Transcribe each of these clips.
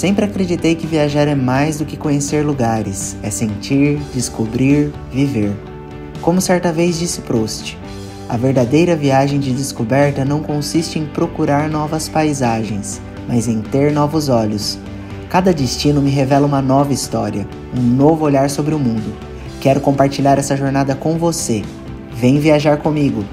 Sempre acreditei que viajar é mais do que conhecer lugares, é sentir, descobrir, viver. Como certa vez disse Proust, a verdadeira viagem de descoberta não consiste em procurar novas paisagens, mas em ter novos olhos. Cada destino me revela uma nova história, um novo olhar sobre o mundo. Quero compartilhar essa jornada com você. Vem viajar comigo!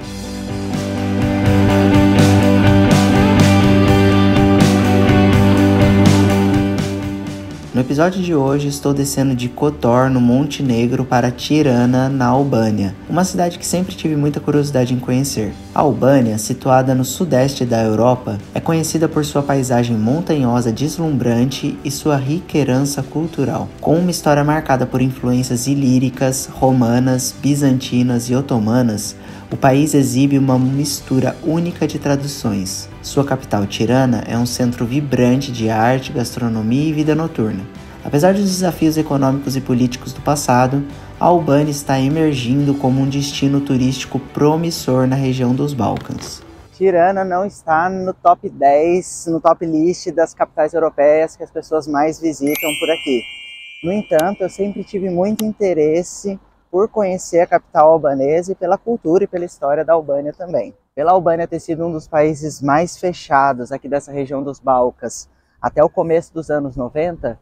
No episódio de hoje estou descendo de Kotor, no Monte Negro, para Tirana, na Albânia, uma cidade que sempre tive muita curiosidade em conhecer. A Albânia, situada no sudeste da Europa, é conhecida por sua paisagem montanhosa deslumbrante e sua rica herança cultural. Com uma história marcada por influências ilíricas, romanas, bizantinas e otomanas, o país exibe uma mistura única de tradições. Sua capital, Tirana, é um centro vibrante de arte, gastronomia e vida noturna. Apesar dos desafios econômicos e políticos do passado, a Albânia está emergindo como um destino turístico promissor na região dos Balcãs. Tirana não está no top 10, no top list das capitais europeias que as pessoas mais visitam por aqui. No entanto, eu sempre tive muito interesse por conhecer a capital albanesa e pela cultura e pela história da Albânia também. Pela Albânia ter sido um dos países mais fechados aqui dessa região dos Balcãs até o começo dos anos 90,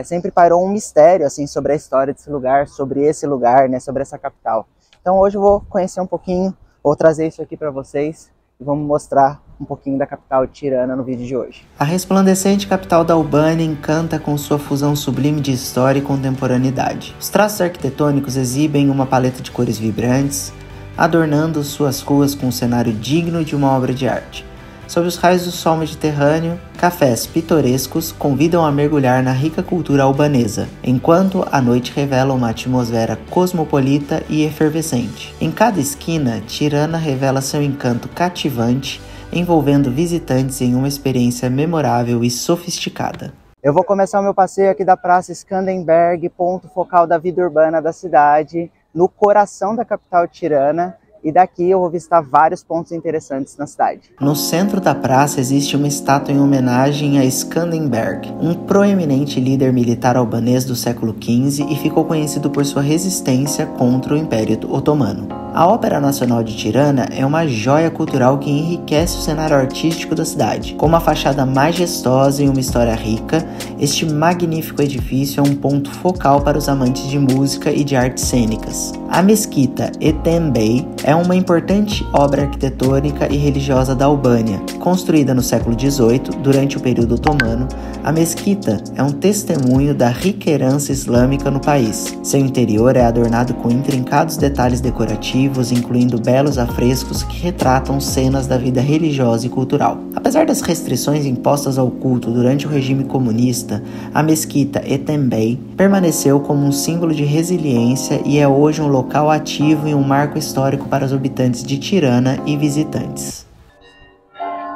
sempre pairou um mistério assim, sobre a história desse lugar, sobre esse lugar, né, sobre essa capital. Então hoje eu vou conhecer um pouquinho, vou trazer isso aqui para vocês e vamos mostrar um pouquinho da capital de Tirana no vídeo de hoje. A resplandecente capital da Albânia encanta com sua fusão sublime de história e contemporaneidade. Os traços arquitetônicos exibem uma paleta de cores vibrantes, adornando suas ruas com um cenário digno de uma obra de arte. Sob os raios do sol mediterrâneo, cafés pitorescos convidam a mergulhar na rica cultura albanesa, enquanto a noite revela uma atmosfera cosmopolita e efervescente. Em cada esquina, Tirana revela seu encanto cativante, envolvendo visitantes em uma experiência memorável e sofisticada. Eu vou começar o meu passeio aqui da Praça Skanderberg, ponto focal da vida urbana da cidade, no coração da capital de Tirana, e daqui eu vou visitar vários pontos interessantes na cidade. No centro da praça existe uma estátua em homenagem a Skanderberg, um proeminente líder militar albanês do século XV e ficou conhecido por sua resistência contra o Império Otomano. A Ópera Nacional de Tirana é uma joia cultural que enriquece o cenário artístico da cidade. Com uma fachada majestosa e uma história rica, este magnífico edifício é um ponto focal para os amantes de música e de artes cênicas. A mesquita Etem Bey é uma importante obra arquitetônica e religiosa da Albânia. Construída no século XVIII, durante o período otomano, a mesquita é um testemunho da rica herança islâmica no país. Seu interior é adornado com intrincados detalhes decorativos, incluindo belos afrescos que retratam cenas da vida religiosa e cultural. Apesar das restrições impostas ao culto durante o regime comunista, a mesquita Etem Bey permaneceu como um símbolo de resiliência e é hoje um local ativo e um marco histórico para os habitantes de Tirana e visitantes.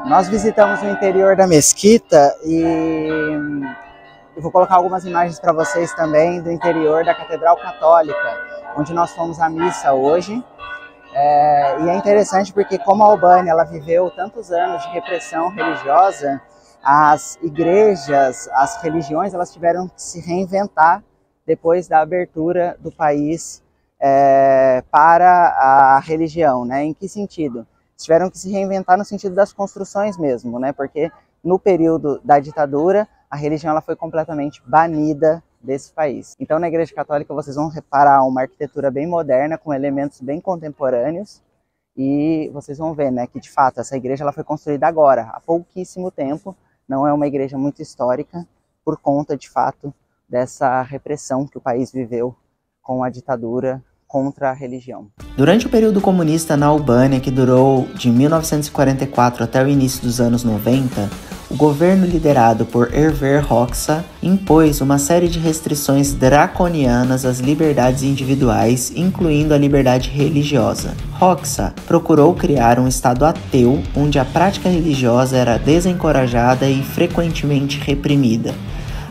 Nós visitamos o interior da mesquita e eu vou colocar algumas imagens para vocês também do interior da Catedral Católica, onde nós fomos à missa hoje. E é interessante porque como a Albânia ela viveu tantos anos de repressão religiosa, as igrejas, as religiões, elas tiveram que se reinventar depois da abertura do país para a religião, né? Em que sentido? Tiveram que se reinventar no sentido das construções mesmo, né? Porque no período da ditadura, a religião ela foi completamente banida desse país. Então, na Igreja Católica, vocês vão reparar uma arquitetura bem moderna, com elementos bem contemporâneos, e vocês vão ver, né, que de fato essa igreja ela foi construída agora, há pouquíssimo tempo, não é uma igreja muito histórica, por conta de fato dessa repressão que o país viveu com a ditadura contra a religião. Durante o período comunista na Albânia, que durou de 1944 até o início dos anos 90, o governo liderado por Enver Hoxha impôs uma série de restrições draconianas às liberdades individuais, incluindo a liberdade religiosa. Hoxha procurou criar um estado ateu, onde a prática religiosa era desencorajada e frequentemente reprimida.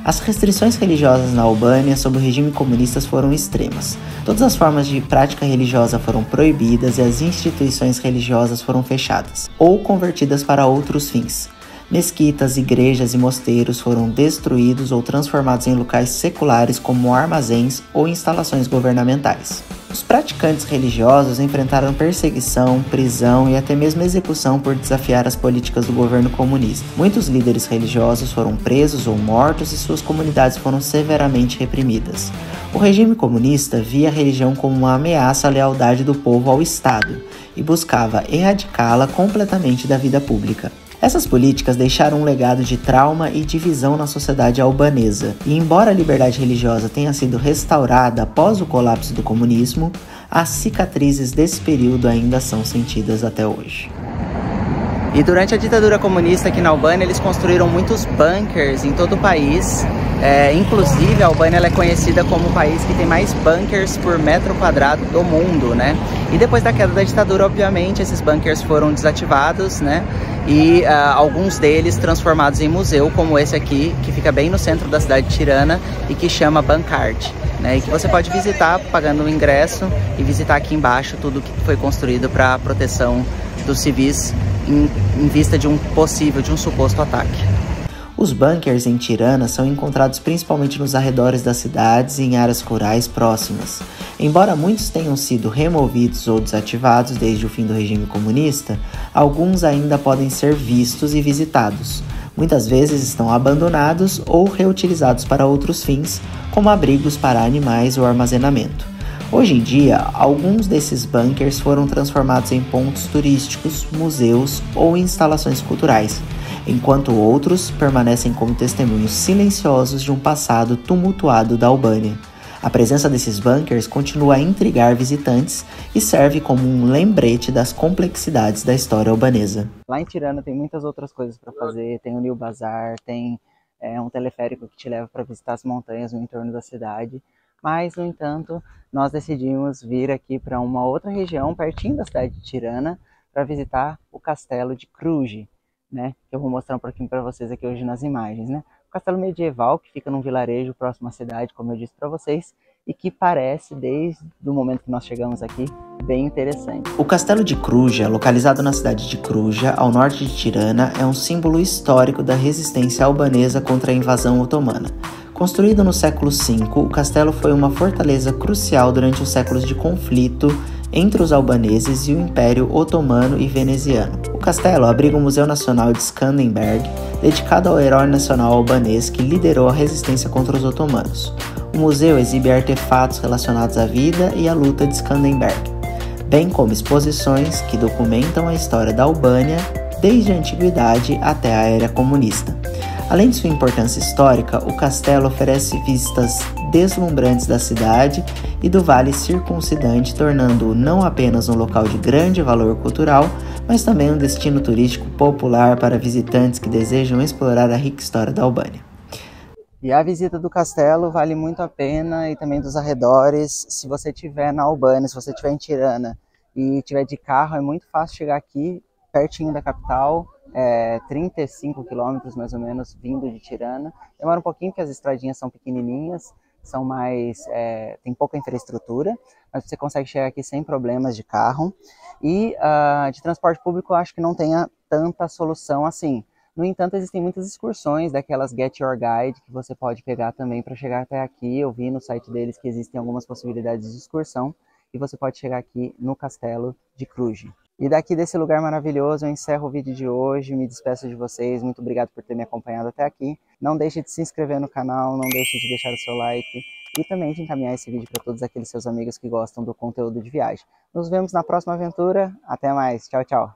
As restrições religiosas na Albânia sob o regime comunista foram extremas. Todas as formas de prática religiosa foram proibidas e as instituições religiosas foram fechadas, ou convertidas para outros fins. Mesquitas, igrejas e mosteiros foram destruídos ou transformados em locais seculares como armazéns ou instalações governamentais. Os praticantes religiosos enfrentaram perseguição, prisão e até mesmo execução por desafiar as políticas do governo comunista. Muitos líderes religiosos foram presos ou mortos e suas comunidades foram severamente reprimidas. O regime comunista via a religião como uma ameaça à lealdade do povo ao Estado e buscava erradicá-la completamente da vida pública. Essas políticas deixaram um legado de trauma e divisão na sociedade albanesa, e embora a liberdade religiosa tenha sido restaurada após o colapso do comunismo, as cicatrizes desse período ainda são sentidas até hoje. E durante a ditadura comunista aqui na Albânia, eles construíram muitos bunkers em todo o país. Inclusive, a Albânia ela é conhecida como o país que tem mais bunkers por metro quadrado do mundo, né? E depois da queda da ditadura, obviamente, esses bunkers foram desativados, né? E alguns deles transformados em museu, como esse aqui, que fica bem no centro da cidade de Tirana e que chama Bankart, né? E que você pode visitar pagando o ingresso e visitar aqui embaixo tudo que foi construído para proteção dos civis em vista de um suposto ataque. Os bunkers em Tirana são encontrados principalmente nos arredores das cidades e em áreas rurais próximas. Embora muitos tenham sido removidos ou desativados desde o fim do regime comunista, alguns ainda podem ser vistos e visitados. Muitas vezes estão abandonados ou reutilizados para outros fins, como abrigos para animais ou armazenamento. Hoje em dia, alguns desses bunkers foram transformados em pontos turísticos, museus ou instalações culturais, enquanto outros permanecem como testemunhos silenciosos de um passado tumultuado da Albânia. A presença desses bunkers continua a intrigar visitantes e serve como um lembrete das complexidades da história albanesa. Lá em Tirana tem muitas outras coisas para fazer, tem o New Bazar, tem um teleférico que te leva para visitar as montanhas no entorno da cidade. Mas, no entanto, nós decidimos vir aqui para uma outra região, pertinho da cidade de Tirana, para visitar o castelo de Kruži, né? Que eu vou mostrar um pouquinho para vocês aqui hoje nas imagens, né? O castelo medieval que fica num vilarejo próximo à cidade, como eu disse para vocês, e que parece, desde o momento que nós chegamos aqui, bem interessante. O castelo de Kruja, localizado na cidade de Kruja, ao norte de Tirana, é um símbolo histórico da resistência albanesa contra a invasão otomana. Construído no século V, o castelo foi uma fortaleza crucial durante os séculos de conflito entre os albaneses e o Império Otomano e Veneziano. O castelo abriga o Museu Nacional de Skanderberg, dedicado ao herói nacional albanês que liderou a resistência contra os otomanos. O museu exibe artefatos relacionados à vida e à luta de Skanderberg, bem como exposições que documentam a história da Albânia desde a antiguidade até a era comunista. Além de sua importância histórica, o castelo oferece vistas deslumbrantes da cidade e do vale circuncidante, tornando-o não apenas um local de grande valor cultural, mas também um destino turístico popular para visitantes que desejam explorar a rica história da Albânia. E a visita do castelo vale muito a pena, e também dos arredores. Se você estiver na Albânia, se você estiver em Tirana e estiver de carro, é muito fácil chegar aqui, pertinho da capital. 35 quilômetros mais ou menos vindo de Tirana. Demora um pouquinho porque as estradinhas são pequenininhas, são mais, tem pouca infraestrutura, mas você consegue chegar aqui sem problemas de carro. E de transporte público eu acho que não tenha tanta solução assim. No entanto, existem muitas excursões daquelas Get Your Guide que você pode pegar também para chegar até aqui. Eu vi no site deles que existem algumas possibilidades de excursão e você pode chegar aqui no castelo de Kruži. E daqui desse lugar maravilhoso eu encerro o vídeo de hoje, me despeço de vocês, muito obrigado por ter me acompanhado até aqui. Não deixe de se inscrever no canal, não deixe de deixar o seu like e também de encaminhar esse vídeo para todos aqueles seus amigos que gostam do conteúdo de viagem. Nos vemos na próxima aventura, até mais, tchau, tchau!